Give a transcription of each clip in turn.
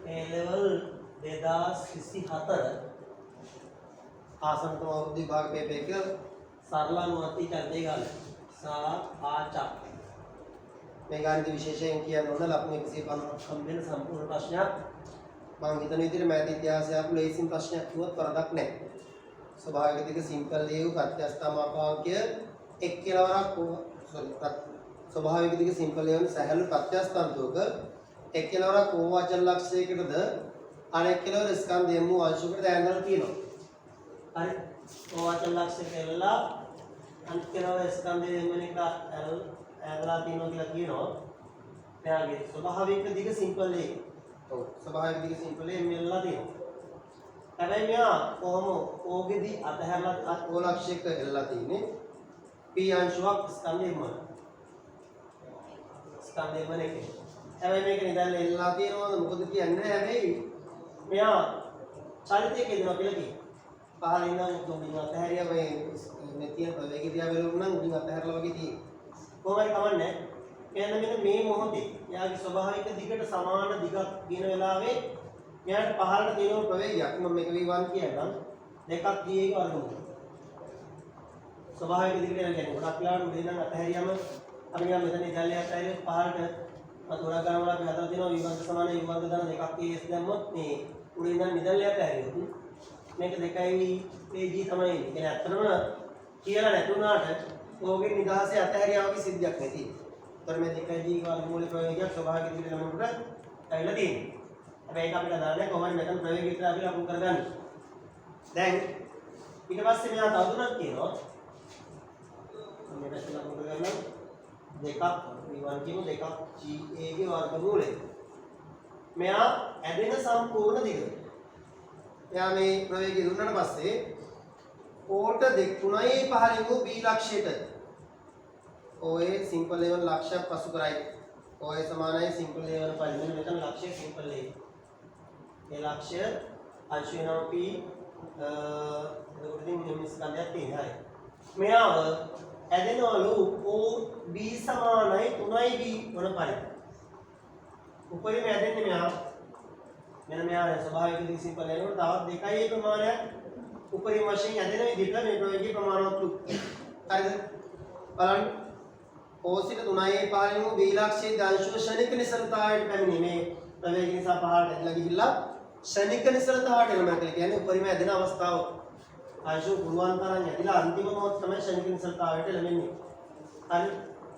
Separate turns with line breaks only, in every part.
A level 2024
ආසන්නතම අවුරුදු විභාග paper එක
සරල නුවණති චරිතය ගාල සාආචා
මේ ගානිත විශේෂයෙන් කියන්න ඕන ලකුණු 150ක්
හම්බෙන සම්පූර්ණ ප්‍රශ්නයක්
මම හිතන විදිහට මෑත ඉතිහාසය අපු ලේසින් ප්‍රශ්නයක් කිව්වොත් වරදක් නැහැ. ස්වභාවික දිග සිම්පල් ලේව් ප්‍රත්‍යස්ථා මාපාංකය එක් කෙලවරක් ස්වභාවික දිග සිම්පල් ලේව් සහැල්ලු ප්‍රත්‍යස්ථාන්තයක එක් කෙලවරක් ඕ අචල ලක්ෂයකටද අනෙක් කෙලවර ස්කන්ධ යම් වූ අංශයකට දැනගන්න තියෙනවා.
හරි ඕ අචල ලක්ෂය කියලා අනිත් කෙනාව ස්කන්ධය දෙන්න එක ඇදලා තියෙනවා කියලා කියනවා. එයාගේ ස්වභාවික දිග සිම්පල් ලේව්
ඔව් ස්වභාවික දිග සිම්පල් ලේව්
මෙල්ලලා තියෙනවා. හැබැයි මෙයා කොහොම ඕගෙදි අතහැරලා
ඕ ලක්ෂයක එල්ලලා තියෙන්නේ p අංශුවක් ස්කන්ධයෙම එකේ. හැබැයි මේක නිදැල්ල එල්ලලා තියෙනවද මොකද කියන්නේ හැබැයි
මෙයා චරිතයක දෙනවා කියලා කියනවා. පහළ ඉඳන් උඩින්
අතහැරියා මේ තියෙන ප්‍රවේගය දිහා බලුවොත් නම් උඩින් අතහැරලා වගේ තියෙන්නේ.
කොහොමයි කමන්නේ. මෙන්න මේ මොහොතේ එයාගේ ස්වභාවික දිගට සමාන දිගක් දින වෙලාවේ මෙයාට පහළට තියෙන
ප්‍රවේගයක් මම මේක V1 කියන්නම්
දෙකක් D එක වර්ගමූල. ස්වභාවික දිගට යන කියන්නේ ගොඩක් වෙලාවට උඩින් ඉඳන් අතහැරියම අපි නිකන් මෙතන ඉතල්ලියක් ඇරියොත් පහළට තොරා ගන්න වල අපි හදලා තියෙනවා V1 සමාන V1 දාන දෙකක් AS දැම්මොත් මේ උඩින් ඉඳන් නිදල්ලියක් ඇරියොත් මේක 2යි AG තමයි ඉන්නේ. කියන්නේ ඇත්තටම කියලා නැතුණාට ඕකේ නිදහසේ අතහැරියාවගේ සිද්ධියක් නැති. ඒතර මේ 2G වර්ගමූලයේ ප්‍රවේගයක් ස්වභාවික දිගට යනකොට ඇවිල්ලා තියෙනවා. හැබැයි ඒක අපිට දාන්නේ කොහොමද මෙතන ප්‍රවේගය විතර අපි ලකුණු කරගන්නේ. දැන් ඊට පස්සේ මෙයා තවදුරටත් කියනවා මේ පැත්තට ලකුණු කරගන්න දෙකක් V1 කියමු දෙකක් GA ගේ වර්ගමූලය. මෙයා ඇදෙන සම්පූර්ණ දිග.
එයා මේ ප්‍රවේගය දුන්නාට පස්සේ ඕට 3.5 වූ B ලක්ෂයට OA සිම්පල් ලේවල් ලක්ෂයක් පසු කරයි. OA සමානයි සිම්පල් ලේවල්
පරිමෙන් මෙතන ලක්ෂය සිම්පල් ලේවල්. මේ ලක්ෂය අංශ වෙනවා P එතකොට ඉතින් මේ ස්කන්ධයක් තියෙනවා. හරි. මෙයාව ඇදෙනවලු OB සමානයි 3B වන පරිදි. උපරිම ඇදෙන්නේ මෙයා. මෙන්න මෙයා ස්වභාවික දිග සිම්පල් ලේවල් තවත් 2යි ප්‍රමාණයක් උපරිම වශයෙන් ඇදෙන විදිහට මේ ප්‍රවේගී ප්‍රමාණවත්
හරිද? බලන්න ඕසිට 3.5 වූ B ලක්ෂයේ දාංශුව ශනික නිසලතාවයට පැමිණි මේ ප්‍රවේගය නිසා පහළට ඇදලා ගිහිල්ලා ශනික නිසලතාවයට එනවා කියලා කියන්නේ උපරිම ඇදෙන අවස්ථාව. ආංශුව පුළුවන් තරම් ඇදලා අන්තිම මොහොත තමයි ශනික නිසලතාවයට ලැබෙන්නේ. හරි.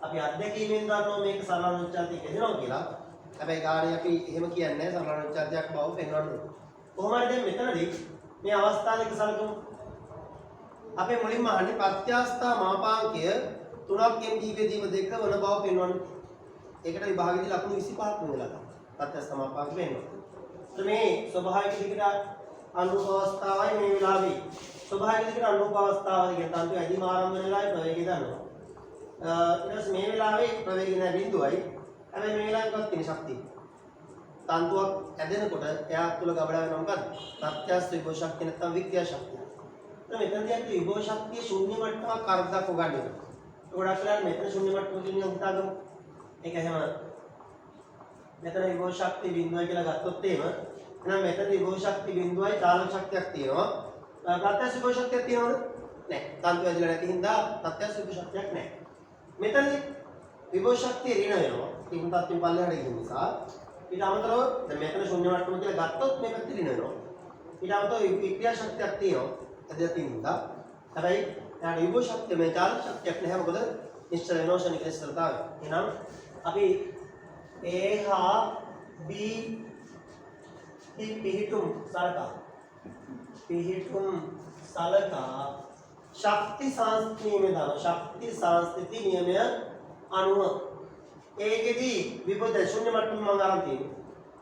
අපි අධ්‍යක්ීමෙන් දන්නවා මේක සරලානුච්ඡාදික එදෙනවා කියලා.
හැබැයි ගානේ අපි එහෙම කියන්නේ නැහැ සරලානුච්ඡාදියක් බව පෙන්වන්න ඕනේ. කොහොම හරි දැන් මෙතනදී මේ අවස්ථාවක සලකමු.
අපේ මුලින්ම අහන්නේ ප්‍රත්‍යස්ථා මාපාංකය 3ක් m දීපෙදීම 2 වන බව පෙන්වන්න. ඒකට විභාගයේදී ලකුණු 25ක් වෙනවා. ප්‍රත්‍යස්ථා මාපාංක වෙනවා.
මේ ස්වභාවික දිගට අනුරූප අවස්ථාවයි මේ වෙලාවේ. ස්වභාවික දිගට අනුරූප අවස්ථාවයි කියන තන්තු ඇදීම ආරම්භ වෙන වෙලාවේ ප්‍රවේගය දන්නවා. ඊට පස්සේ මේ වෙලාවේ ප්‍රවේගය නෑ බිඳුවයි. හැබැයි මේ වෙලාවේ තියෙන ශක්තිය. තන්තුවක් ඇදෙනකොට එයා තුල ගබඩා වෙනවා මොකද්ද? ප්‍රත්‍යස්ථ විභව ශක්තිය නැත්නම් වික්‍රියා ශක්තිය. දැන් මෙතනදී අපි විභව ශක්තිය ශූන්‍ය මට්ටමක් අර්ධක් උගන්වනවා. ගොඩක් වෙලාවට මෙතන ශූන්‍ය මට්ටම කියන්නේ උදාගමු. ඒක එහෙම මෙතන විභව ශක්තිය බිඳුවයි කියලා ගත්තොත් එහෙම එහෙනම් මෙතන විභව ශක්තිය බිඳුවයි චාලක ශක්තියක් තියෙනවා. ප්‍රත්‍යස්ථ විභව ශක්තියක් තියෙනවද? නැහැ. තන්තු ඇදලා නැති හින්දා ප්‍රත්‍යස්ථ විභව ශක්තියක් නැහැ. මෙතනදී විභව ශක්තිය ඍණ වෙනවා. තිබුණ තත්ත්වෙන් පල්ලෙහාට ගිය නිසා ඊට අමතරව දැන් මෙතන ශූන්‍ය මට්ටම කියලා ගත්තොත් මේක ඍණ වෙනවා. ඊට අමතරව වික්‍රියා ශක්තියක් තියෙනවා. ඇදලා තියෙන හින්දා. හැබැයි එයාට විභව ශක්තිය මේ චාලක ශක්තියක් නැහැ. මොකද නිශ්චල වෙනවා ශනික නිශ්චලතාවය. එහෙනම් අපි A හා B පිහිටුම් සලකා ශක්ති සංස්ථිතිය දාන ශක්ති සංස්ථිති නියමය අනුව ඒකෙදී විපද ශූන්‍ය මට්ටම මම අරන් තියෙනවා.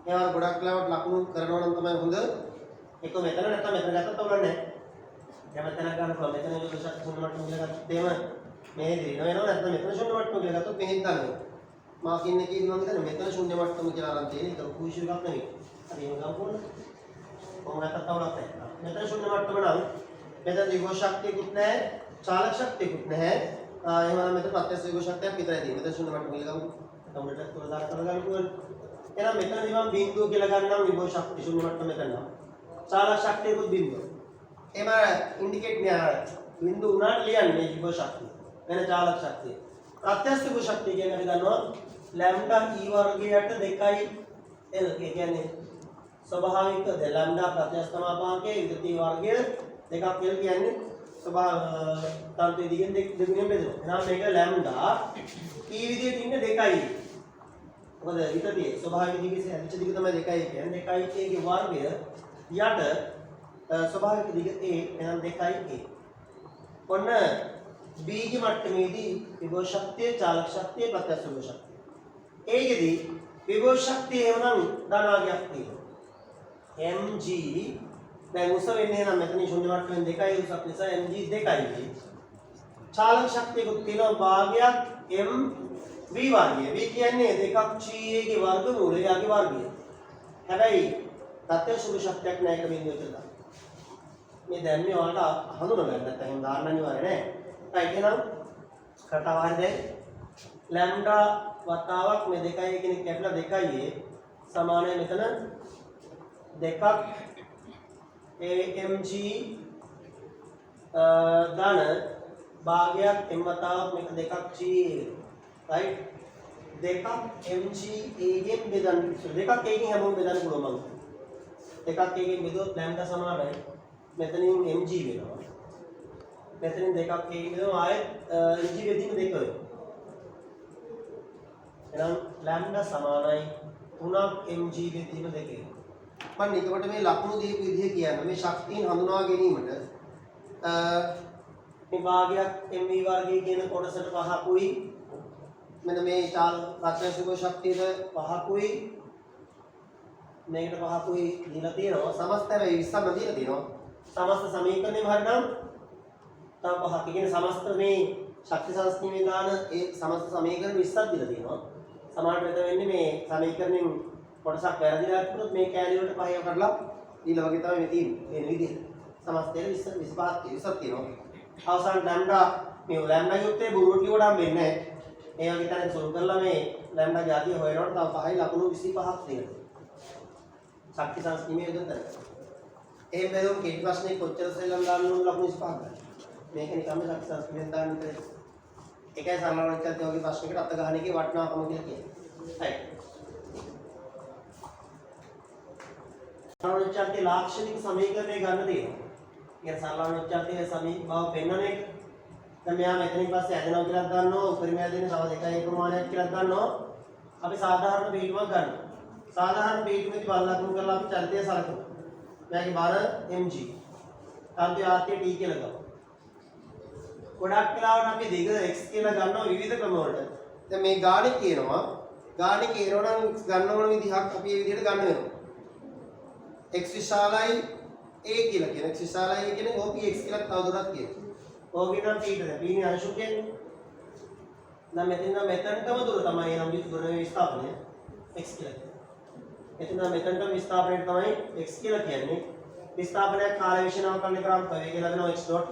ඒවා ගොඩක් වෙලාවට ලකුණු කරනවා නම් තමයි හොඳ.
ඒක මෙතන නැත්තම් මෙතන ගත්තත් උනන්නේ නැහැ. දැන් මෙතන ගන්නකොට මෙතන විපද ශක්ති ශූන්‍ය මට්ටම කියලා ගත්තොත් එහෙම මේ දින වෙනවා නැත්නම් මෙතන ශූන්‍ය මට්ටම කියලා ගත්තොත් මෙහෙන් ගන්නවා. මාකින් එකේ ඉන්නවා කියන්නේ මෙතන ශූන්‍ය මට්ටම කියලා අරන් තියෙන. ඒක ලොකු ඉෂුව එකක් නෙවෙයි. හරි එහෙම ගමු. කොහොමද තවරක් නැහැ. මෙතන ශූන්‍ය මට්ටම නම් මෙතන විභව ශක්තියකුත් නැහැ, චාලක ශක්තියකුත් නැහැ. එහෙනම් මෙතන ප්‍රත්‍යක්ෂ විභව ශක්තියක් විතරයි තියෙන්නේ. මෙතන ශූන්‍ය මට්ටම කියලා ගමු. කම්පියුටර් තුල දාලා කරගන්න පුළුවන්. එහෙනම් මෙතනදී මම බිංදුව කියලා ගන්නම් විභව ශක්තිය ශුන්‍ය මට්ටම මෙතන. චාලක ශක්තියකුත් බිංදුව. එහෙම ඉන්ඩිකේට් නෑ බිංදුව උනාට ලියන්නේ විභව ශක්තිය. වෙන චාලක ශක්තිය. ප්‍රත්‍යස්ත විභව ශක්තිය කියන්නේ අපි දන්නවා ලැම්ඩා e වර්ගයට 2යි l. ඒ කියන්නේ ස්වභාවික ලැම්ඩා ප්‍රත්‍යස්ත මාපාංකයේ විද්‍යුත් වර්ගය 2ක් l කියන්නේ තන්ත්‍රයේ දිගෙන් දෙගුණයෙන් බෙදෙනවා. එහෙනම් මේක ලැම්ඩා e විදියට ඉන්නේ 2යි. මොකද විතතියේ ස්වභාවික දිගේ හැදිච්ච දිග තමයි 2යි කියන්නේ. 2යි k ගේ වර්ගය යට ස්වභාවික දිග a එහෙනම් 2යි a. ඔන්න b ගේ මට්ටමේදී විභව ශක්තිය, චාලක ශක්තිය, ප්‍රත්‍යස්ත විභව ශක්තිය. a ගෙදී විභව ශක්තිය එහෙනම් ධනාගයක් තියෙනවා. mg දැන් උස වෙන්නේ නම් මෙතන ශුන්‍ය මට්ටමෙන් 2යි උසක් නිසා mg 2යි. චාලක ශක්තියකුත් තියෙනවා භාගයක් m v වර්ගය. v කියන්නේ 2ක් ga ගේ වර්ගමූලය යාගේ වර්ගය. හැබැයි ප්‍රත්‍යක්ෂ ශක්තියක් නැහැ එක බිඳුව විතර. මේ දැන් මේ වලට හඳුනගන්න නැත්නම් එහෙම දාන්න අනිවාර්ය නැහැ. right එහෙනම් කතාව හරියද? ලැම්ඩා වතාවක් මේ 2යි කෙනෙක් කැපිලා 2යි සමානයි මෙතන 2ක් amg ධන භාගයක් m වතාවක් මේක 2ක් g right 2ක් mg a ගෙන් බෙදන්න 2ක් a ගෙන් හැමෝම බෙදන්න පුළුවන් මම 2ක් a ගෙන් බෙදුවොත් ලැම්ඩා සමානයි මෙතනින් mg වෙනවා මෙතනින් 2ක් a ගෙන් බෙදුවම ආයෙත් mg බෙදීම 2 වෙනවා එහෙනම් ලැම්ඩා සමානයි 3ක් mg බෙදීම 2 වෙනවා මම නිකවට මේ ලකුණු දීපු විදිහ කියන්නේ මේ ශක්තියන් හඳුනා ගැනීමට මේ භාගයක් mv වර්ගයේ කියන කොටසට 5කුයි මෙන්න මේ චාල ප්‍රත්‍යක්ෂ ශක්තියද 5කුයි මේකට 5කුයි දීලා තියෙනවා සමස්ත හැබැයි 20ම දීලා තියෙනවා සමස්ත සමීකරණයම හරිනම් තව 5ක් කියන්නේ සමස්ත මේ ශක්ති සංස්කෘතියේ දාන ඒ සමස්ත සමීකරණ 20ක් දීලා තියෙනවා සමහරට මෙතන වෙන්නේ මේ සමීකරණෙන් කොටසක් වැරදිලා තිබුණොත් මේ කැලිය වලට පහව කරලා ඊළඟ වගේ තමයි මේ තියෙන්නේ වෙන විදිහට සමස්තයේ 20 20ක් තියෙනවා අවසාන ලැම්ඩා මේ ලැම්ඩා යුත්තේ බුරුට් ලිවට හම්බෙන්නේ නැහැ ඒ වගේ තැනක සොල්ව් කරලා මේ ලැම්ඩා જાතිය හොයනකොට තව 5යි ලකුණු 25ක් තියෙනවා ශක්ති සංස්කෘතියේ යොදන තැන එහෙම බැලුම් කෙටි ප්‍රශ්නේ කොච්චර සෙල්ලම් දාන්න ඕන ලකුණු 25ක් ගන්න මේක නිකම්ම ශක්ති සංස්කෘතියෙන් දාන්න විතරයි ඒකයි සම්මානච්ඡත් වගේ ප්‍රශ්නයකට අත ගන්න එකේ වටිනාකම කියලා කියන්නේ right සරලෝච්චාන්තයේ ලාක්ෂණික සමීකරණය ගන්න තියෙනවා. කියන සරලෝච්චාන්තයේ සමීක බව පෙන්වන එක. දැන් මෙයා මෙතනින් පස්සේ ඇදෙනවා කියලා ගන්නවා, උපරිමය ඇදෙන තව 2යි ප්‍රමාණයක් කියලා ගන්නවා. අපි සාධාරණ පිළිතුරක් ගන්නවා. සාධාරණ පිළිතුරේදී බලලකුණු කරලා අපි චරිතය සලකනවා. මෙයාගේ බර mg. කාන්තිය ආත්‍ය t කියලා ගමු. ගොඩක් වෙලාවට අපි දිග x කියලා ගන්නවා විවිධ ක්‍රම වලට. දැන් මේ ගාණේ කියනවා නම් ගන්න ඕන විදිහක් අපි මේ විදිහට ගන්න වෙනවා. x විශාලයි a කියලා කියන x විශාලයි කියන්නේ OP x කියලා තවදුරටත් කියනවා. OP නම් t ද b නේ අංශු කියන්නේ. නම් මෙතනටම දුර තමයි නම් දුරේ විස්ථාපනය x කියලා කියන්නේ. මෙතනටම විස්ථාපනයට තමයි x කියලා කියන්නේ. විස්ථාපනයක් කාල විශ්ලේෂණය කරන්න කරාම වේගය ලැබෙනවා x dot.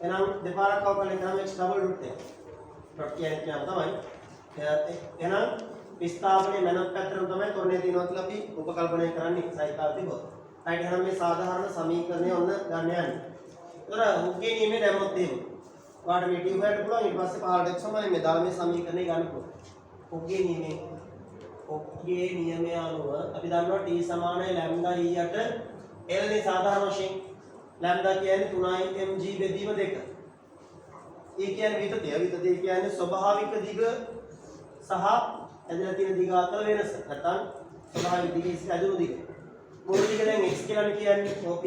එහෙනම් දෙපාරක් අවකලනය කරාම x double root එක. dot කියන්නේ තමයි. එහෙනම් විස්ථාපනයේ මනක් පැත්තටම තමයි තොරණේ තියෙනවා කියලා අපි උපකල්පනය කරන්නේ සයිකාල් තිබ්බොත්. right එහෙනම් මේ සාධාරණ සමීකරණය ඔන්න ගන්න යන්නේ. ඒතර උගේ නියමයේ දැම්මොත් එහෙම. ඔයාලට මේ ටියුබ් එකට පුළුවන් ඊට පස්සේ පහළට එක්ක සමයි මේ ධර්මයේ සමීකරණය ගන්න පුළුවන්. උගේ නියමය අනුව අපි දන්නවා t සමානයි ලැම්ඩා e යට l නේ සාධාරණ වශයෙන්. ලැම්ඩා කියන්නේ 3i mg බෙදීම 2. ඒ කියන්නේ විතතිය කියන්නේ ස්වභාවික දිග සහ ඇදලා තියෙන දිග අතර වෙනස. නැත්නම් ස්වභාවික දිග ඉස්සර ඇදුණු දිග. මූල දිග දැන් x කියලා කියන්නේ OP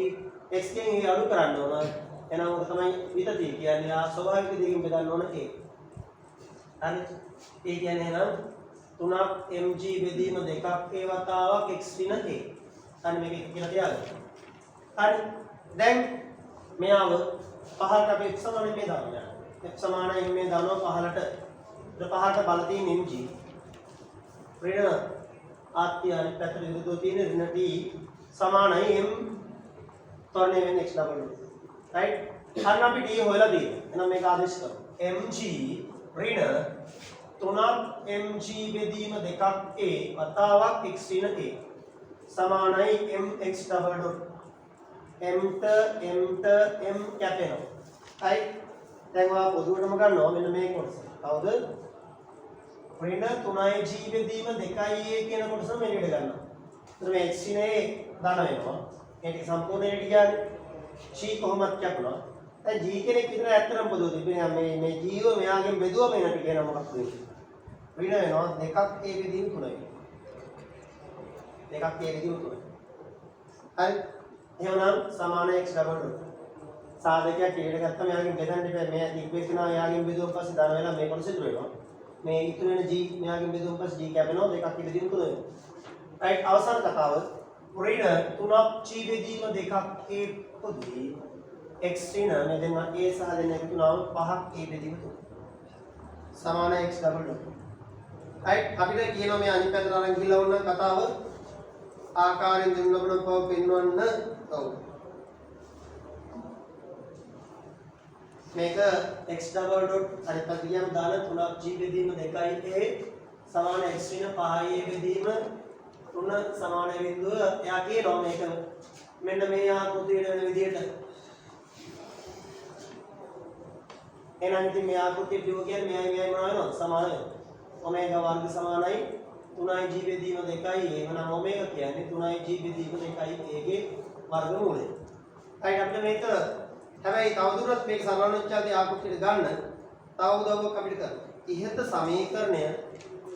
x කෙන් ඒ අඩු කරන්න ඕන. එහෙනම් ඔක තමයි විතතිය කියන්නේ ආ ස්වභාවික දිගෙන් බෙදන්න ඕන a. හරි. ඒ කියන්නේ එහෙනම් 3ක් mg බෙදීම 2ක් a වතාවක් x වින a. අන්න මේක කියලා තියාගන්න. හරි. දැන් මෙයාව පහලට අපි x සමානයි මේ දානවා. x සමානයි මේ දානවා පහලට. පහලට බල තියෙන mg ऋण आत्य अनित पैतृ विरुद्ध तीन ऋण t समान है m तोड़ने में x डबल राइट हर ना भी t होएला दे है ना मैं आदेश करो mg ऋण 3ක් mg බෙදීම 2ක් a වතාවක් external a සමානයි mx double dot m m කැපෙනවා. හරි. දැන් ඔයා පොදුවටම ගන්නවා මෙන්න මේ කොටස. කවුද? ඍණ 3g බෙදීම 2a කියන කොටස මෙහෙට ගන්නවා. එතකොට මේ external a ධන වෙනවා. මේක සම්පූර්ණයෙන් කියන්නේ g කොහොමද කැපුණා? දැන් g කෙනෙක් විතර ඇත්තටම පොදුව තිබෙනවා. මේ g ව මෙයාගෙන් බෙදුවම එන ටික එන මොකක්ද වෙන්නේ? ඍණ වෙනවා 2ක් a බෙදීම 3යි. 2ක් a බෙදීම 3යි. හරි. එහෙනම් සමාන x double dot. සාධකයක් ඊට ගත්තම එයාගෙන් බෙදන්න ඉබේ මේ ඉක්වේෂන් එක එයාගෙන් බෙදුවා පස්සේ දාන වෙලා මේ කොටස ඉතුරු වෙනවා. මේ ඉතුරු වෙන g මෙයාගෙන් බෙදුවා පස්සේ g කැපෙනවා 2ක් a බෙදීම 3 වෙනවා. රයිට් අවසාන කතාව ඍණ 3ක් g බෙදීම 2ක් a පොදුයි x ඍණ මේ දෙන්න a සහ දෙන්න එකතු වුණාම 5ක් a බෙදීම 3 සමාන x double dot. රයිට් අපිට කියනවා මේ අනිත් පැත්තට අරන් ගිහලා වුණ කතාව ආකාරයෙන් දෙන්න ලබන බව පෙන්වන්න. ඔව් මේක x double dot අනිත් පැත්තට ගියාම දාන 3ක් g බෙදීම 2යි a සමාන x ඍණ 5යි a බෙදීම 3 සමාන බිඳුව එයා කියනවා මේක මෙන්න මේ ආකෘතියට වෙන විදිහට එහෙනම් ඉතින් මේ ආකෘතිය ලියුව කියන්නේ මෙයයි මොනවා වෙනවද සමාන වෙනවා ඔමේගා වර්ග සමානයි 3යි g බෙදීම 2යි එහෙනම් ඔමේගා කියන්නේ 3යි g බෙදීම 2යි a ගේ වර්ගමූලය. හරි අපිට මේක හැබැයි තවදුරටත් මේක සමානෝච්ඡාදී ආකෘතියට ගන්න තව උදව්වක් අපිට කරන්න. ඉහත සමීකරණය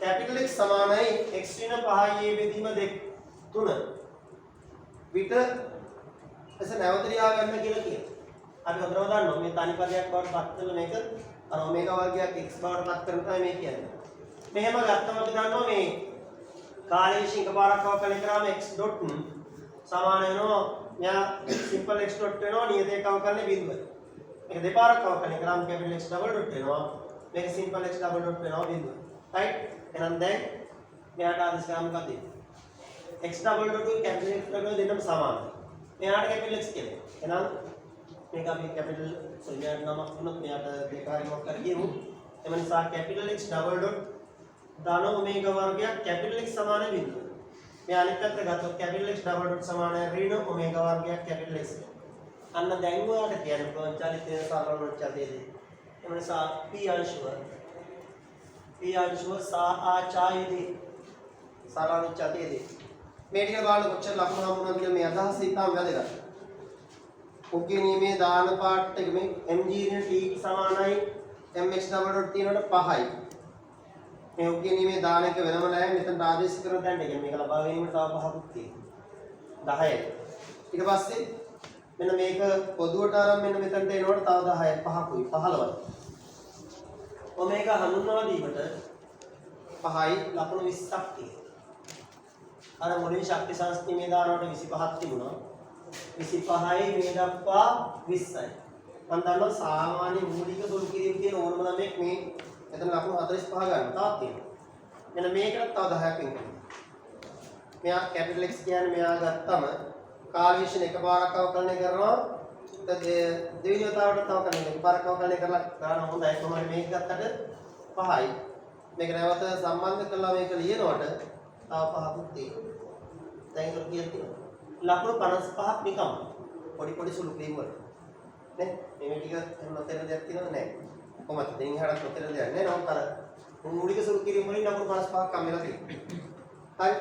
कैपिटल X සමානයි x ඍණ 5a බෙදීම 3 විට එස නැවත ලියා ගන්න කියලා කියනවා. අපි හොඳටම දන්නවා මේ තනි පදයක් බවට පත් කරලා මේක අර ඔමේගා වර්ගයක් x බවට පත් කරන තමයි මේ කියන්නේ. මෙහෙම ගත්තම අපි දන්නවා මේ කාලේශ එකපාරක් අවකලනය කරාම x dot සමාන වෙනවා මෙයා simple x dot වෙනවා නියත එක අවකලනය බිඳුව. මේක දෙපාරක් අවකලනය කරාම capital X double dot වෙනවා. මේක simple x double dot වෙනවා බිඳුව. right එහෙනම් දැන් මෙයාට ආදේශ කරාම මොකද x double dot එක capital X double දෙන්නම සමානයි. මෙයාට capital X කියන්නේ. එහෙනම් මේක අපි capital මෙයාට නමක් දුන්නොත් මෙයාට දෙකාරියක් කරගියමු. එම නිසා capital X double dot ධන ඔමේගා වර්ගයක් capital X සමාන බිඳුව. මේ අනිත් පැත්ත ගත්තොත් capital X double dot සමාන ඍණ ඔමේගා වර්ගයක් capital X. අන්න දැන් ඔයාලට කියන්න පුළුවන් චලිත වෙන සරලවචාදයේදී. එම නිසා p අංශුව සාආචායේදී සරලවචාදයේදී මේ ටික බලන්න කොච්චර ලකුණු හම්බුනද කියලා මේ අදහස ඉතාම වැදගත්. ඔක්ගේ නියමයේ දාන පාර්ට් එක මේ mg ඍණ t සමානයි mx double dot තියෙනකොට 5යි. මේ ඔක්ගේ නියමයේ දාන එක වෙනම නැහැ මෙතන ආදේශ කරන දැන් එක මේක ලබා ගැනීමට තව 5ක් තියෙනවා. 10යි. ඊට පස්සේ මෙන්න මේක පොදුවට ආරම් මෙන්න මෙතනට එනකොට තව 10යි 5කුයි 15යි. ඔමේගා හඳුන්වා දීමට 5යි ලකුණු 20ක් තියෙනවා. අර මුලින් ශක්ති සංස්ථීමේ දානවට 25ක් තිබුණා. 25යි මේ දක්වා 20යි. මම දන්නවා සාමාන්‍ය මූලික සුළු කිරීම තියෙන ඕනම ළමෙක් මේ එතන ලකුණු 45 ගන්න තාක් තියෙනවා. මෙන්න මේකට තව 10ක් වෙනවා. මෙයා කැපිටල් X කියන්නේ මෙයා ගත්තම කාල විශ්ලේෂණ එකපාරක් අවකලනය කරනවා. දෙවෙනි වතාවට තව කරන්නේ එකපාරක් අවකලනය කරලා ගන්න හොඳයි. කොහොමද මේක ගත්තට 5යි. මේක නැවත සම්බන්ධ කරලා මේක ලියනකොට තව 5ක් තියෙනවා. දැන් ඒක කියලා ලකුණු 55ක් නිකම් පොඩි පොඩි සුළු ක්‍රීම් වල නේ මේ ටික නොතර දෙයක් තියෙනවද නැහැ කොහොමද දෙන් හරක් නොතර දෙයක් නැහැ නෝත් අර මූලික සුළු ක්‍රීම් වලින් ලකුණු 55ක් කම් වෙලා තියෙනවා හරි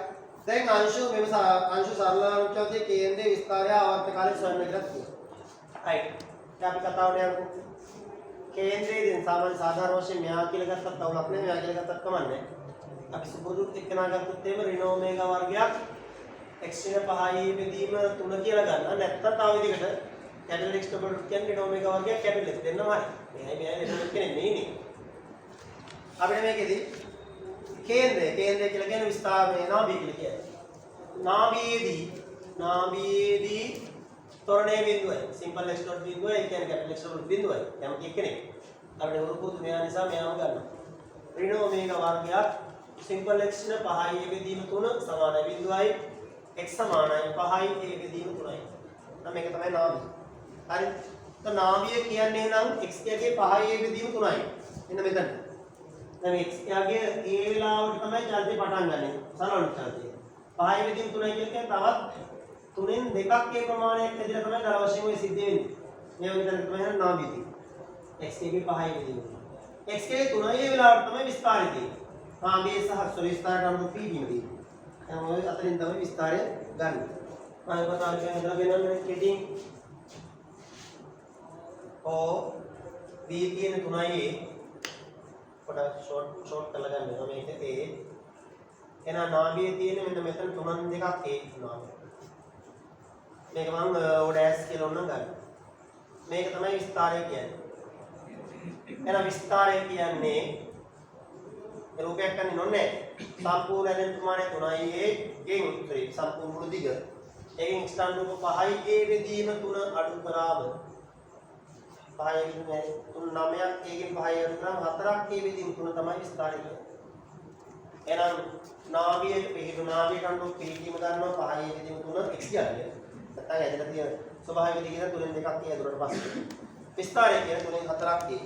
දැන් අංශු සරලානුච්ඡාදයේ කේන්ද්‍රයේ විස්තරය ආවර්ත කාලය සොයන්න කියලා තියෙනවා හරි දැන් අපි කතාවට යමු කේන්ද්‍රයේ දැන් සාමාන්‍ය සාධාරණ වශයෙන් මෙයා කියලා ගත්තත් අවුලක් නැහැ මෙයා කියලා ගත්තත් කමන්නේ අපි සුපුරුදු එක්කනා ගත්තොත් එහෙම ඍණ ඔමේගා වර්ගයක් x ඍණ 5යි බෙදීම 3 කියලා ගන්න. නැත්නම් තව විදිහකට capital X double dot කියන්නේ ඍණ ඔමේගා වර්ගයක් capital X දෙන්නම හරි. මෙහෙයි එතකොට කියන්නේ නෙන්නේ. අපිට මේකෙදි කේන්ද්‍රය කියලා කියන්නේ විස්තරමය නාභිය කියලා කියන්නේ. නාභියේදී තොරණේ බිඳුවයි. simple x dot බිඳුවයි. ඒ කියන්නේ capital X double බිඳුවයි. යම් කෙනෙක්. අපිට උරුපුදු මෙයා නිසා මෙයාම ගන්නවා. ඍණ ඔමේගා වර්ගයක් simple x න 5යි බෙදීම 3 සමාන බිඳුවයි. x සමානයි 5යි a බෙදීම 3යි. නම් මේක තමයි නාභිය. හරි. તો නාභිය කියන්නේ නම් x එකේ 5යි a බෙදීම 3යි. මෙන්න මෙතන. දැන් x යාගේ ඒ වෙලාවට තමයි චලිතය පටන් ගන්නෙ සරල චලිතය. 5 විදිහින් 3යි කියන්නේ තවත් 3න් දෙකක් ඒ ප්‍රමාණයක් ඇදලා තමයි දර වශයෙන් ඔය සිද්ධ වෙන්නේ. මේ වගේ තැනක තමයි නාභියදී. x ගේ 5 විදිහින්. x ගේ 3යි ඒ වෙලාවට තමයි විස්තාරය තියෙන්නේ. නාභිය සහ විස්තාරයට අනුව p දිනදී. දැන් ඔය අතරින් තමයි විස්තාරය ගන්න. මම කතා කරගෙන ඉඳලා වෙනන්නේ කෙටින්. B තියෙන 3යි පොඩක් ෂෝට් කරලා ගන්න වෙනවා මේක A. එහෙනම් නාභියේ තියෙන මෙන්න මෙතන 3න් දෙකක් A නාභිය. මේක මම O' කියලා ඔන්න ගන්න. මේක තමයි විස්තාරය කියන්නේ. එහෙනම් විස්තාරය කියන්නේ රූපයක් ගන්න ඕනේ. සම්පූර්ණ ඇලෙන් ප්‍රමාණය 3යි ගෙන් සම්පූර්ණ මුළු දිග. ඒකෙන් ස්ථාන රූප 5යි A වෙදීම 3 අඩු කරාම 5 කියන්නේ 9ක් ඒකෙන් 5 අඩු කරාම 4ක් A වෙදීම 3 තමයි විස්තාරය කියන්නේ. එහෙනම් නාභියේ පිහිටු නාභියට අනුව පිහිටීම ගන්නවා 5යි A වෙදීම 3 x කියන්නේ. නැත්නම් ඇදලා තියෙන ස්වභාවික දිගින් 3න් දෙකක් A දුරට පස්සේ. විස්තාරය කියන්නේ 3න් 4ක් A.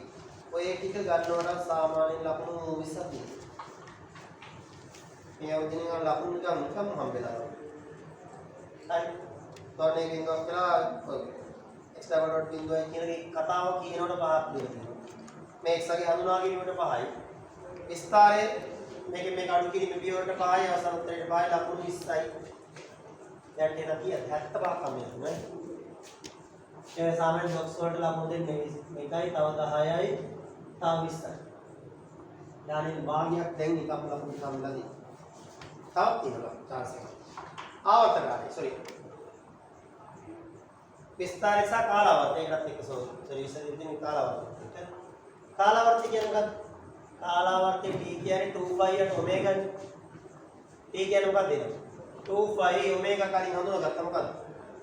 ඔය ටික ගන්නවට සාමාන්‍යයෙන් ලකුණු 20ක් දෙනවා. මේ අවදිනේ ලකුණු නිකම් හම්බෙලා. හරි. තෝරන්නේ බින්දුවක් කියලා x ඩබල් බින්දුවයි කියන කතාව කියනකොට පහක් දෙනවා. මේ x ගේ හඳුනා ගැනීමට 5යි. විස්තාරය මේක අඩු කිරීමේ පියවරට 5යි අවසන් උත්තරයට 5යි ලකුණු 20යි. දැන් එන කීයද 75ක් කමියක් නේ. ඒ සාමාන්‍ය බොක්ස් වලට ලකුණු දෙන්නේ මේකයි තව 10යි තව 20යි. යානේ භාගයක් දැන් එකම ලකුණු සම්බන්ධයි. තවත් තියෙනවා chance එක. ආවර්තකාරී sorry. විස්තාරය සහ කාලාවර්තය එකත් එක්ක sorry විස්තරින් කාලාවර්තය. කාලාවර්තය කියන්නේ මොකක්ද? කාලාවර්තය t කියන්නේ 2π යට ඔමේගා නේ. t කියන්නේ මොකක්ද එන? 2π ඔමේගා කලින් හඳුනාගත්තා මොකක්ද?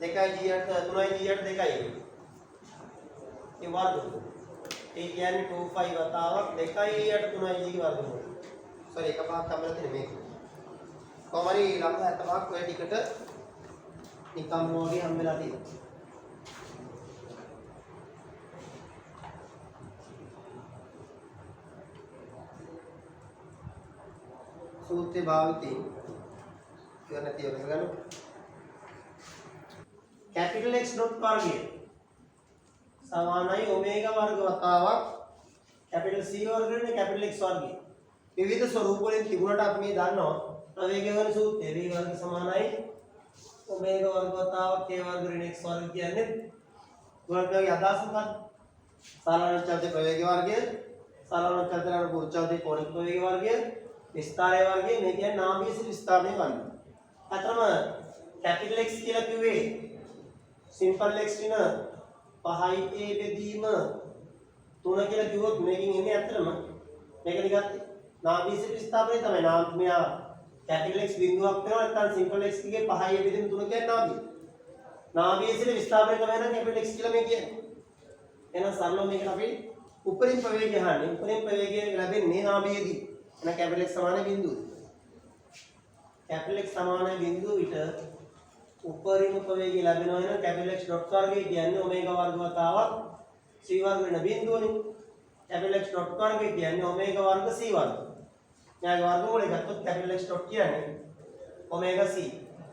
2g යට 3g යට 2යි. ඒ වර්ගමූල. t කියන්නේ 2π වතාවක් 2i යට 3ig වර්ගමූල. sorry එක පහක් හම්බෙලා තියෙන මේක. කොහමරි ළඟ 75ක් ඔය ටිකට නිකම් වගේ හම්බෙලා තියෙනවා. සූත්‍රය භාවිතයෙන් කියන තියන ගන්න. කැපිටල් X ඩොට් වර්ගය සමානයි ඔමේගා වර්ග වතාවක් කැපිටල් C වර්ගයෙන් කැපිටල් X වර්ගය. විවිධ ස්වරූප වලින් තිබුණාට අපි මේ දන්නවා ප්‍රවේගය වෙන සූත්‍රය V වර්ග සමානයි ඔමේගා වර්ග වතාවක් K වර්ගයෙන් X වර්ග කියන්නේ වර්ගයේ අදහස මොකක්ද? සාමාන්‍ය චලන ප්‍රවේග වර්ගය, සාමාන්‍ය චලන අනුකූල චලන කෝණික ප්‍රවේග වර්ගය, විස්තාරය වර්ගය මේ කියන්නේ නාභිය සිට විස්තරණය වර්ගය. අතරම කැපිටල් X කියලා කිව්වේ සිම්පල් X වින 5යි A බෙදීම 3 කියලා කිව්වොත් මේකෙන් එන්නේ ඇත්තටම මේක නිකන් නාභිය සිට විස්තරණය තමයි. මෙයා කැපිටල් X බිඳුවක් වෙනවා නැත්නම් සිම්පල් X ගේ 5යි A බෙදීම 3 කියන්නේ නාභිය. නාභිය සිට විස්තරණය තමයි නම් කැපිටල් X කියලා මේ කියන්නේ. එහෙනම් සරලව මේකට අපි උපරිම ප්‍රවේගය අහන්නේ. උපරිම ප්‍රවේගය ලැබෙන්නේ නාභියේදී. එහෙනම් කැපිටල් X සමාන බිඳුව. කැපිටල් X සමාන බිඳුව විට උපරිම ප්‍රවේගය ලැබෙනවා නම් කැපිටල් X ඩොට් වර්ගය කියන්නේ ඔමේගා වර්ග වතාවක් c වර්ග වෙන බිඳුවනේ. කැපිටල් X ඩොට් වර්ගය කියන්නේ ඔමේගා වර්ග c වර්ග. යාගේ වර්ගමූලය ගත්තොත් කැපිටල් X ඩොට් කියන්නේ ඔමේගා c.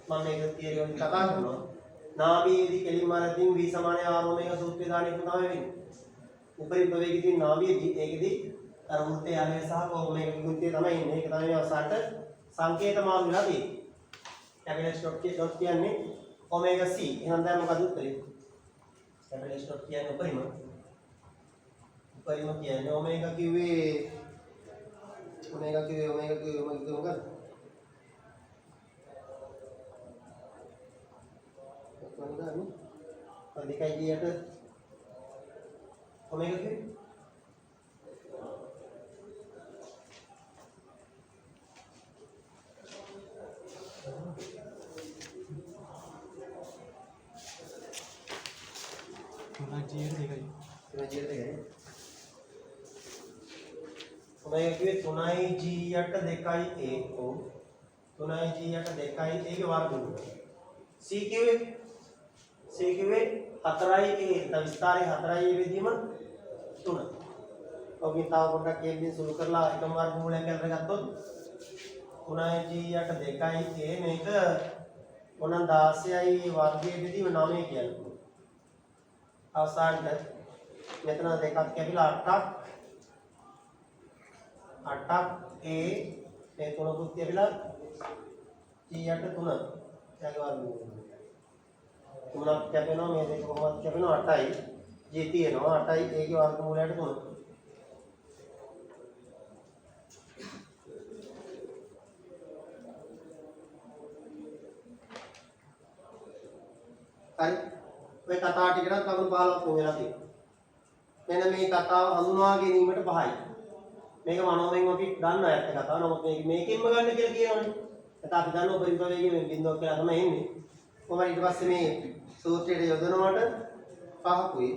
මම මේක තියරි වලින් කතා කරනවා. නාභියේදී කෙලින්ම අරකින් v සමානයි r ඔමේගා සූත්‍රය දාන එක තමයි වෙන්නේ. උපරිම ප්‍රවේගයේදී නාභියේදී ඒකෙදී අර වෘත්තයේ ආරය සහ ඔමේගා විකෘතිය තමයි ඉන්නේ. ඒක තමයි අවසානට සංකේත මාර්ග වෙලා තියෙන්නේ. කැපිටල් X ඩොට් කියන්නේ ඔමේගා c. එහෙනම් දැන් මොකද උත්තරේ? කැපිටල් X ඩොට් කියන්නේ උපරිම කියන්නේ ඔමේගා කිව්වේ මොකක්ද? දෙකයි ගියට ඔමේගා කිව්වේ ඔමේගා කිව්වේ 3g යට 2a ඕ 3g යට 2a ගේ වර්ගමූල. c කිව්වේ 4යි a විස්තරේ 4යි a බෙදීම 3. ඔබින් තව පොඩ්ඩක් කියන්න සුළු කරලා එකම වර්ගමූලයක් කියලා ගත්තොත් 3g8 2යි මේක මොනනම් 16යි වර්ගයේ බෙදීම 9 කියන්නේ. අවසානට මෙතන දෙකක් කැපිලා 8ක් මේ තුනකුත් කැපිලා g8 3 යාගේ වර්ගමූලය. තුනක් කැපෙනවා මේ දෙක කොහොමද කැපෙනවා 8යි g තියෙනවා 8යි ඒකේ වර්ගමූලයට 3. හරි ඔය කතාව ටිකටත් කවුරු 15ක් වෙලා තියෙනවා. මෙන්න මේ කතාව හඳුනා ගැනීමට පහයි. මේක මනෝමයෙන් අපි දන්න ඇත්ත කතාව. නමුත් මේකෙන්ම ගන්න කියලා කියනවනේ. ඒත් අපි දන්න උපරිම වේගයෙන් බිඳුවක් කියලා තමයි එන්නේ. කොහොමද ඊට පස්සේ මේ සූත්‍රයට යොදනවට පහකුයි.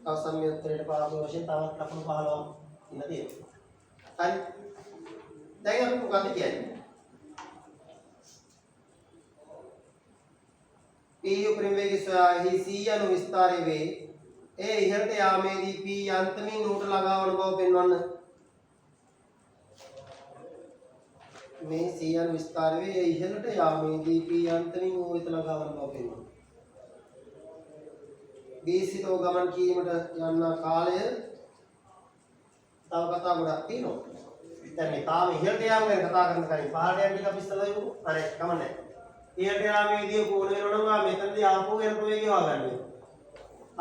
අවසන් උත්තරයට පහක වශයෙන් තවත් ලකුණු 15ක් ඉන්න තියෙනවා. හරි. දැන් අපි මොකක්ද කියන්නේ? P උපරිම වේගය සොයාෙහි C යන විස්තරය වේ. ඒ ඉහළට යාමේදී P යන්තමින් ඌට ළඟා වන බව පෙන්වන්න. මේ C යන විස්තරය වේ. ඒ ඉහළට යාමේදී P යන්තමින් ඌ වෙත ළඟා වන බව පෙන්වන්න. B සිතෝ ගමන් කීමට යන කාලය තව කතා ගොඩක් තියෙනවා. දැන් මේ තාම ඉහළට යාම ගැන කතා කරන කලින් පහළට යන්න ටික අපි ඉස්සලා යමු. හරි කමන්නේ. ඉහළට යාමේදී කොහොම වෙනවනම් මෙතනදී ආපෝ යන ප්‍රවේගය හොයාගන්න ඕනේ.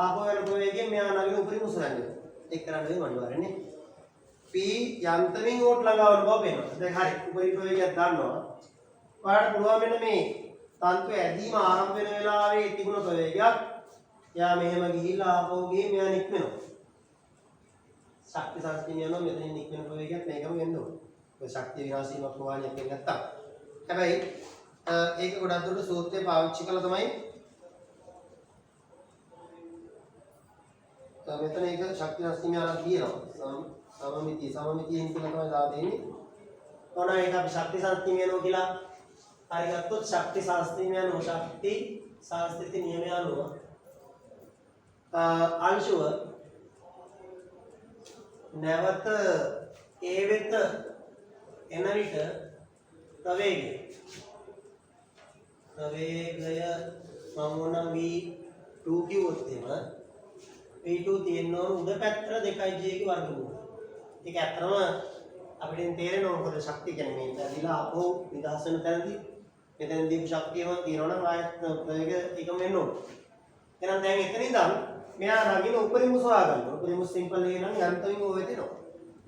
ආපෝ යන ප්‍රවේගයෙන් මෙයා නගින උපරිම උසරන්නේ. ඒක කරන්න වෙයි අනිවාර්යනේ. P යන්තමින් ඕට ළඟා වන බව පේනවා. දැන් හරි උපරිම ප්‍රවේගයක් ගන්නවා. ඔයාලට පුළුවන් මෙන්න මේ තන්ත්‍රය ඇදීම ආරම්භ වෙන වෙලාවේ තිබුණ ප්‍රවේගයක් යා මෙහෙම ගිහිල්ලා ආපෝ ගිහින් මෙයා නික්මෙනවා. ශක්ති සංස්කෘතිය යනවා මෙතනින් නික්මෙන ප්‍රවේගයක් මේකම වෙන්න ඕනේ. ඔය ශක්තිය විනාශ වීමක් ප්‍රවාහණයක් වෙන්නේ නැත්තම්. හැබැයි ඒක ගොඩක් දුරට සූත්‍රය පාවිච්චි කළා තමයි මෙතන ඒක ශක්ති නැස්තිම යනවා කියනවා සමමිතියෙන් කියලා තමයි දාලා දෙන්නේ. ඕන ඒක අපි ශක්ති සංස්තිම යනවා කියලා හරි ගත්තොත් ශක්ති සංස්තිම යනවා ශක්ති සංස්ථිති නියමය අනුව අංශුව නැවත ඒ වෙත එන විට ප්‍රවේගය මම ඕනම් v2 කිව්වොත් එහෙම v2 තියෙන්න ඕන උඩ පැත්තට 2j ගේ වර්ගමූලය. ඒක ඇත්තම අපිට තේරෙනවා මොකද ශක්තිය කියන්නේ මේ දැලිලා ආපහු නිදහස් වෙන තැනදී මෙතන දීපු ශක්තියම තියෙනවා නම් ආයත් ප්‍රවේග එකම වෙන්න ඕන. එහෙනම් දැන් එතන ඉඳන් මෙයා නගින උපරිම සොයා ගන්නවා. උපරිම සිම්පල් එක නම් යන්තමින් ඕව වෙතෙනවා.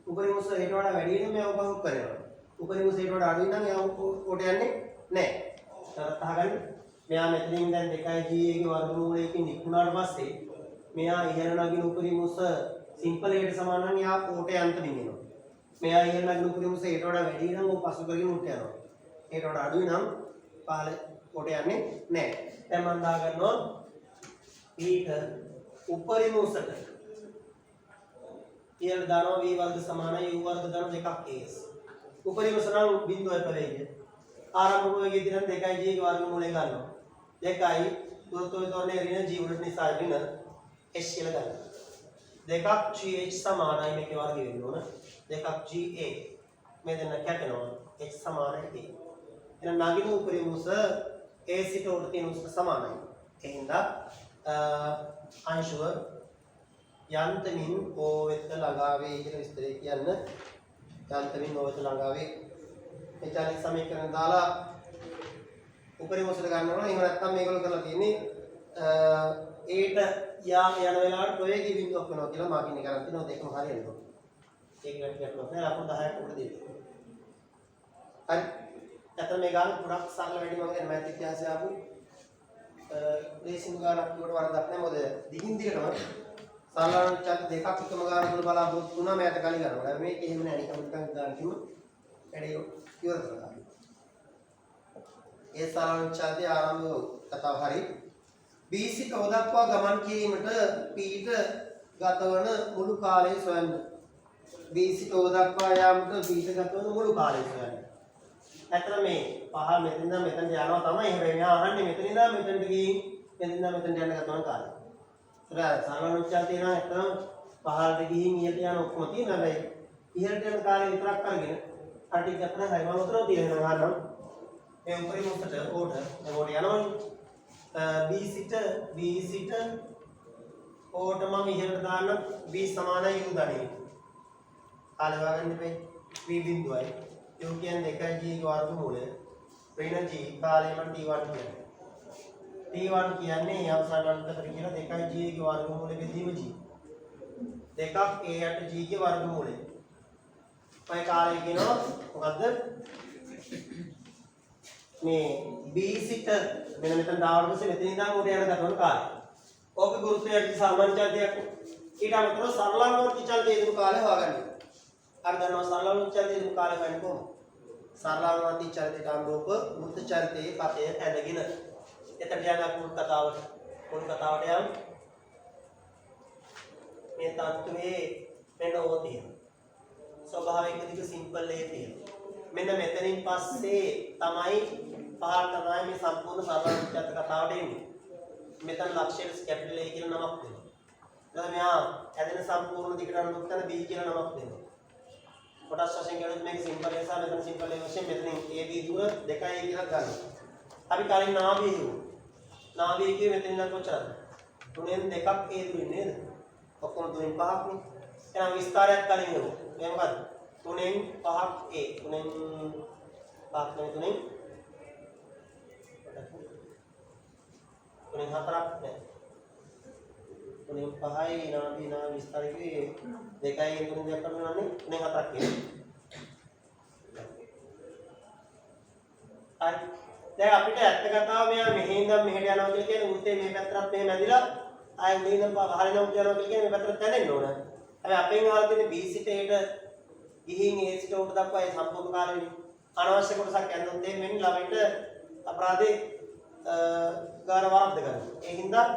උපරිම හෙට වඩා වැඩි නම් මෙයා උපහුක් කරනවා. උපරිම හෙට වඩා අඩුයි නම් එයා කොට යන්නේ නැහැ. තරත් අහගන්න. මෙයා මෙතනින් දැන් 2j ගේ වර්ගමූලයකින් නිකුණාට පස්සේ මෙයා ඉහළ නගින උපරිම උස සිම්පල් එකට සමාන නම් එයා කොට යන්තමින් එනවා. මෙයා ඉහළ නගින උපරිම උස හෙට වඩා වැඩි නම් ਉਹ පසු කරගෙන උට යනවා. හෙට වඩා අඩුයි නම් පහළ කොට යන්නේ නැහැ. දැන් මම දා ගන්නවා ඊට උපරිම උසට ඉහළ දානවා v වර්ග සමානයි u වර්ග දාන දෙකක් as. උපරිම උස නම් බිඳුවයි ප්‍රවේගය. ආරම්භ ප්‍රවේගය දින 2j ගේ වර්ගමූලය ගන්නවා. 2යි දුරත්වය තෝරන්නේ ඍණ g උඩට නිසා ඍණ s කියලා ගන්නවා. 2ක් gh සමානයි මේකේ වර්ගය වෙන්න ඕන. 2ක් ga මේ දෙන්න කැපෙනවා h සමානයි a. එහෙනම් නගින උපරිම උස a සිට උඩ තියෙන උසට සමානයි. එහෙනම් අංශුව යන්තමින් o වෙත ළඟා වේ කියන විස්තරය කියන්න යන්තමින් o වෙත ළඟා වේ මේ චාලික සමීකරණ දාලා උපරිම උසට ගන්නවා. එහෙම නැත්නම් මේගොල්ලෝ කරලා තියෙන්නේ ඒට යන වෙලාවට ප්‍රවේගී බිඳුවක් වෙනවා කියලා මාකින් එක ගන්න තියෙනවා. දෙකම හරියනවා. ඒක ගැටයක් නැහැ. ලකුණු 10ක් උඩ දෙන්න. හරි. නැත්නම් මේ ගාන ගොඩක් සරල වැඩි මම කියන්නේ මැත් ඉතිහාසය ආපු රේසින් ගානක් වලට වරදක් නැහැ. මොකද දිගින් දිගටම සාමාන්‍ය චක්‍ර දෙකක් එකම ගාන වල බලාපොරොත්තු වුණා මෑත කලින් කරනවා. මේක එහෙම නැහැ. නිකන් නිකන් දාන්න කිව්ව වැඩේ ඉවර කරලා. ඒ සාමාන්‍ය චක්‍රයේ ආරම්භ කතාව හරි. B සිට O දක්වා ගමන් කිරීමට P ට ගතවන මුළු කාලය සොයන්න. B සිට O දක්වා යාමට P ට ගතවන මුළු කාලය සොයන්න. ඇත්තට මේ පහ මෙතනින් ඉඳන් මෙතනට යනවා තමයි. හැබැයි මෙයා අහන්නේ මෙතනින් ඉඳන් මෙතනට ගිහින් මෙතනින් ඉඳන් මෙතනට යන ගතවන කාලය. ඒක සාමාන්‍ය උච්චාර තියෙනවා ඇත්තම පහළට ගිහින් ඉහළට යන ඔක්කොම තියෙනවා. හැබැයි ඉහළට යන කාලේ විතරක් අරගෙන අර ටික ගන්න හරි මම උතරව තියෙනවා ගන්නම්. මේ උපරිම උසට ඕට යනවනේ. B සිට ඕට මම ඉහළට දාන්න B සමානයි U දණේ. කාලය හොයාගන්න ඉපේ B බිඳුවයි. U කියන්නේ 1G ගේ වර්ගමූලය. ඍණ G කාලය මම T1 කියන්නේ. T1 කියන්නේ අවසාන අන්තර කියන 2G ගේ වර්ගමූලය බෙදීම G. 2ක් A8 G ගේ වර්ගමූලය. ඔය කාලය කියනවා මොකද්ද? මේ B සිට මෙන්න මෙතන දාවට පස්සේ මෙතන ඉඳන් උඩ යන ගතවන කාලය. ඕක ගුරුත්වයට සාමාන්‍ය චලනයක්. ඊට අමතරව සරලානුවර්ති චලනයේ දුරු කාලය හොයාගන්න. අර ගන්නවා සරලානුවර්ති චලනයේ දුරු කාලය ගන්න කොහොමද? සරලානුවර්ති චලනයට අනුරූප වෘත්ත චරිතයේ පතය ඇඳගෙන. එතන යනවා මුල් කතාවට. මුල් කතාවට යමු. මේ තත්ත්වයේ වෙන ඕතිය. ස්වභාවික දිග සිම්පල් A තියෙනවා. මෙන්න මෙතනින් පස්සේ තමයි පහළ තමයි මේ සම්පූර්ණ සරලානුවර්ති කතාවට එන්නේ. මෙතන ලක්ෂයට කැපිටල් A කියලා නමක් දෙනවා. ඊළඟ මෙහා ඇදෙන සම්පූර්ණ දිගට අනුරුත් කරන B කියලා නමක් දෙනවා. කොටස් වශයෙන් ගත්තොත් මේක සිම්පල් A සහ මෙතන සිම්පල් A වශයෙන් මෙතනින් AB දුර 2A කියලා ගන්නවා. අපි කලින් නාභිය කිව්වා. නාභිය කිව්වේ මෙතනින් නම් කොච්චරද? 3න් 2ක් A දුරින් නේද? ඔක්කොම 3න් 5ක් නේ. එහෙනම් විස්තරයක් කලින් නේද? මේ මොකද්ද? 3න් 5ක් A 3න් 5ක් නෙමෙයි 3න් 4ක් නෑ. 3න් 5යි නාභිය විස්තර කිව්වේ 2යි 3න් 2ක් කරනවානේ 3න් 4ක් කියන්නේ. හරි. දැන් අපිට ඇත්ත කතාව මෙයා මෙහෙන් ඉඳන් මෙහෙට යනවා කියලා කියන්නේ උත්තේ මේ පැත්තට මෙහෙ මැදිලා ආයෙ උඩින් ඉඳන් පහළ යනවා කියලා කියන්නේ මේ පැත්තට තැනෙන්න ඕන. හැබැයි අපෙන් අහලා තියෙන්නේ B සිට Aට ගිහින් A සිට උඩ දක්වා ඒ සම්පූර්ණ කාලෙනේ අනවශ්‍ය කොටසක් යනොත් දෙන්නේ ළමයින්ට අපරාධේ ගාන වරද්ද ගන්න. ඒ හින්දා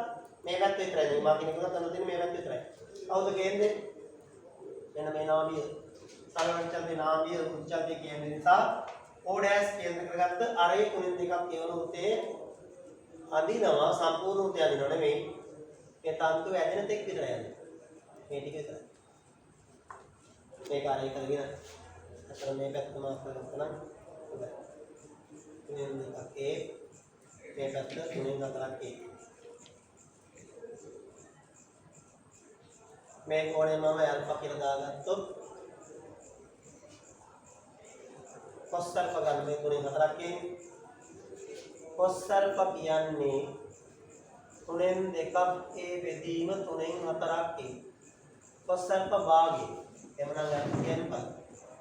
මේ පැත්ත විතරයි. මා කියන එක තමයි මේ පැත්ත විතරයි. අවුද කියන්නේ මෙන්න මේ නාභිය සරලවචන්දේ නාභිය උච්චාදේ කියන නිසා O dash කේන්ද්‍ර කරගත්ත අරේ 3න් 2ක් කියවන උතේ අදිනවා සම්පූර්ණ උතේ අදිනව නෙමෙයි. මේ තන්තු ඇදෙන තෙක් විතරයි යන්නේ. මේ ටික විතරයි. මේක අරේ කරගෙන අතන මේ පැත්ත මාක් කරගත්තා නම් හොඳයි. 3න් 2ක් A මේ පැත්ත 3න් 4ක් A. මේ කෝණය මම අල්ෆා කියලා දාගත්තොත් cos alpha ගන්න මේ 3න් 4ක් කියන්නේ cos alpha කියන්නේ 3න් 2ක් A බෙදීම 3න් 4ක් A cos alpha භාගය එමනම් ගන්න කියන්නේ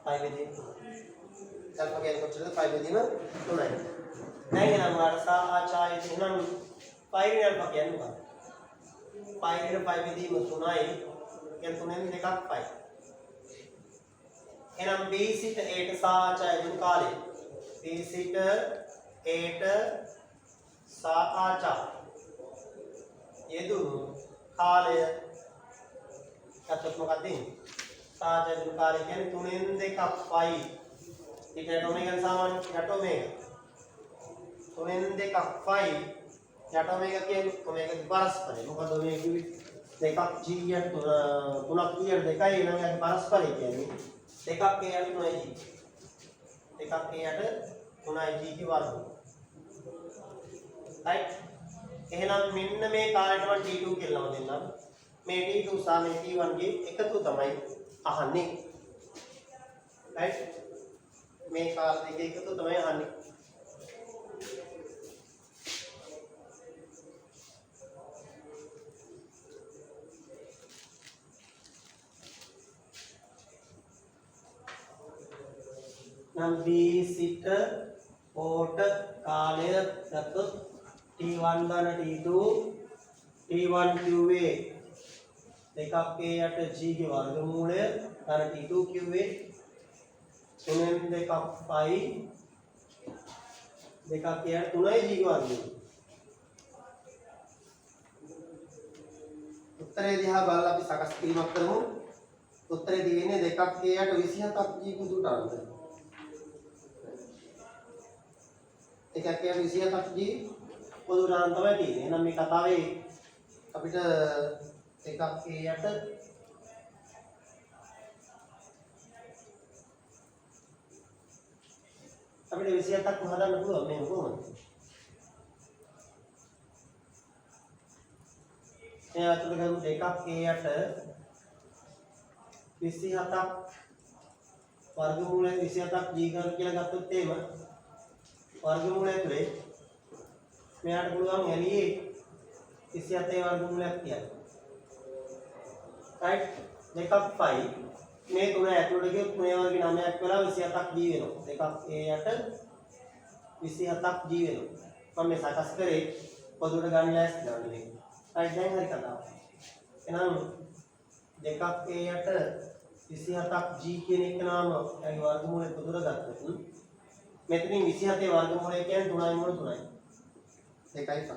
5 බෙදීම 3 alpha කියන්නේ කොච්චරද 5 බෙදීම 3යි දැන් එනම් ඔයාලට සාචායේ එහෙනම් 5 වෙනි alpha කියන්නේ මොකක්ද 5 වෙනි 5 බෙදීම 3යි කියන්නේ 3න් 2ක් 5 එහෙනම් B සිට Aට සාචාය දුන් කාලය B සිට Aට සාචා යෙදුණු කාලය අතත් මොකක්ද සාචාය දුන් කාලය කියන්නේ 3න් 2ක් 5 ඊට යට ඔමේගා සාමාන්‍ය යට ඔමේගා 3න් 2ක් 5 යට ඔමේගා කියන්නේ ඔමේගා පරස්පරයි මොකද ඔමේගා කිව්වේ දෙකක් G යට 3ක් G යට 2යි නම් යන්නේ පරස්පරයි කියන්නේ දෙකක් A යට 3යි G. දෙකක් A යට 3යි G ගේ වර්ග. right. එහෙනම් මෙන්න මේ කාලයට මම T2 කියලා නම දෙන්නම්. මේ T2 සහ මේ T1 ගේ එකතු තමයි අහන්නේ. right. මේ කාල දෙක එකතු තමයි අහන්නේ. නම් B සිට ඕට කාලය ගත්තොත් T1 ගන්න T2 T1 කිව්වේ දෙකක් A යට G ගේ වර්ගමූලය ගන්න T2 කිව්වේ 3න් 2ක් 5 දෙකක් A යට 3යි G ගේ වර්ගමූලය උත්තරේ දිහා බලලා අපි සකස් කිරීමක් කරමු උත්තරේ දෙන්නේ දෙකක් A යට 27ක් G කුදුට අනුව එකක් කියන්නේ 27ක් G පොදු නාම තමයි තියෙන්නේ. එහෙනම් මේ කතාවේ අපිට එකක් A යට අපිට 27ක් හදන්න පුළුවන් මේ කොහොමද? මේ අතට ගමු දෙකක් A යට 27ක් වර්ගමූලය 27ක් g කියලා ගත්තොත් එහෙම වර්ගමූලය ඇතුලේ මෙයාට පුළුවන් එළියේ 27 වර්ගමූලයක් තියන්න. right දෙකක් 5 මේ තුන ඇතුළට ගියොත් මේ වර්ගේ 9ක් වෙලා 27ක් g වෙනවා. දෙකක් A යට 27ක් g වෙනවා. මම මේ සකස් කරේ පොදුවට ගන්න ලෑස්ති නෑ මේක. right දැන් හරි කතාව. එහෙනම් දෙකක් A යට 27ක් g කියන එක නාම ඒ වර්ගමූලය පොදුර ගත්තොත් මෙතනින් 27 වර්ගමූලය කියන්නේ 3යි මොන 3යි 2යි 5.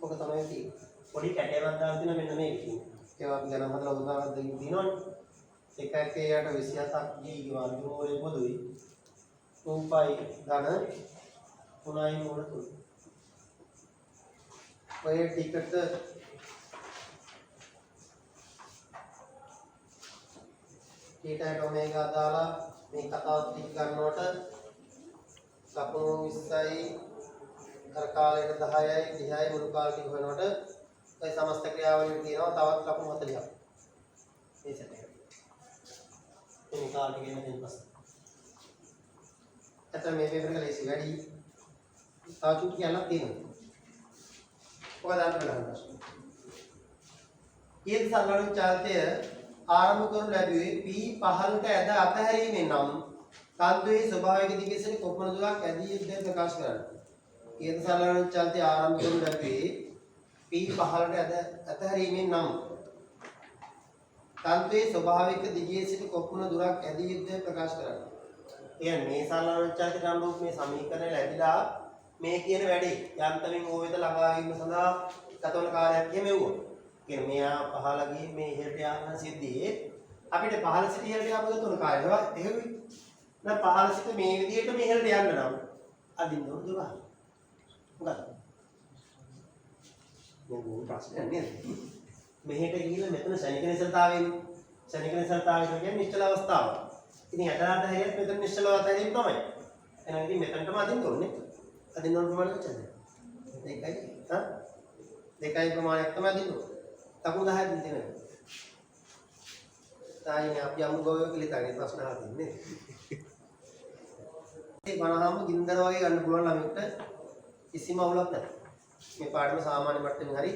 ඔක තමයි තියෙන්නේ. පොඩි කැටයමක් දාලා තියෙන මෙන්න මේ විදිහට. ඒවා අපි ගණන් හදලා උදාහරණ දෙකක් දිනවනේ. එකක් A යට 27ක් g වර්ගමූලය පොදුයි 3π ධන 3යි මොන 3. ඔය ටිකට θට ඔමේගා දාලා මේ කතාව ටික ගන්නකොට ලකුණු 20යි අර කාලයට 10යි 30යි මුළු කාලෙ ටික වෙනකොට ඔය සමස්ත ක්‍රියාවලිය තියෙනවා තවත් ලකුණු 40ක් මේ සෙට් එකට මේ කාලෙ ගෙන දෙන්න පස්සේ අතන මේ පේපර් එක ලේසි වැඩි තව චුටි කියන්නක් තියෙනවා ඔක දාන්න බලන්න ඊට සරලව චාරිතය ආරම්භ කරනු ලැබුවේ P පහළට ඇද අතහැරීමෙන් නම් තන්තුවේ ස්වභාවික දිගේ සිට කොපමණ දුරක් ඇදී යුතුද ප්‍රකාශ කරන්න. ඊට සරලව චාරිතය ආරම්භ කරනු ලැබුවේ P පහළට ඇද අතහැරීමෙන් නම් තන්තුවේ ස්වභාවික දිගේ සිට කොපමණ දුරක් ඇදී යුතුද ප්‍රකාශ කරන්න. එහෙනම් මේ සරලව චාරිතයට අනුව මේ සමීකරණය ලැබිලා මේ කියන වැඩේ යන්තමින් ඕ වෙත ළඟා වීම සඳහා ගතවන කාලයක් මෙව්වා. කියන්නේ මෙයා පහළ ගිහින් මේ ඉහළට යන සිද්ධියේ අපිට පහළ සිට ඉහළට යන්න ගතවන කාලය එහෙවි. දැන් පහළ සිට මේ විදිහට මේ ඉහළට යන්න නම් අදින්න ඕන දුර. මොකද? මොකෝ ප්‍රශ්නයක් නේද? මෙහෙට ගිහිල්ලා මෙතන ශනික නිසලතාවයෙන් ශනික නිසලතාවය කියන්නේ නිශ්චල අවස්ථාව. ඉතින් ඇටලාට හැරියත් මෙතන නිශ්චල අවස්ථාවයෙන් තමයි. එහෙනම් ඉතින් මෙතනටම අදින්න ඕනේ. අදින්න ඕන ප්‍රමාණය කොච්චරද? 2යි. හා? 2යි ප්‍රමාණයක් තමයි අදින්න ඕනේ. ලකුණු 10ක් දෙන්න. තායිනේ අපි අමු ගෝවිය කියලා තාගේ ප්‍රශ්න අහලා තින්නේ. මේ 50ම ගින්දර වගේ ගන්න පුළුවන් ළමෙක්ට කිසිම අවුලක් නැහැ. මේ පාඩම සාමාන්‍ය මට්ටමින් හරි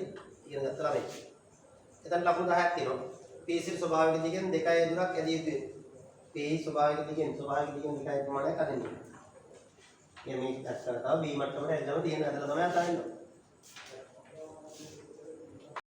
ඉගෙන ගත්ත ළමයි. එතන ලකුණු 10ක් තියෙනවා. P සිට ස්වභාවික දිගෙන් 2යි දුරක් ඇදී යුතුයි. P ස්වභාවික දිගෙන් 2යි ප්‍රමාණයක් අදින්න. මේ අත්තරතාව B මට්ටමට ඇදලා තියෙන ඇදලා තමයි අතාරින්නේ.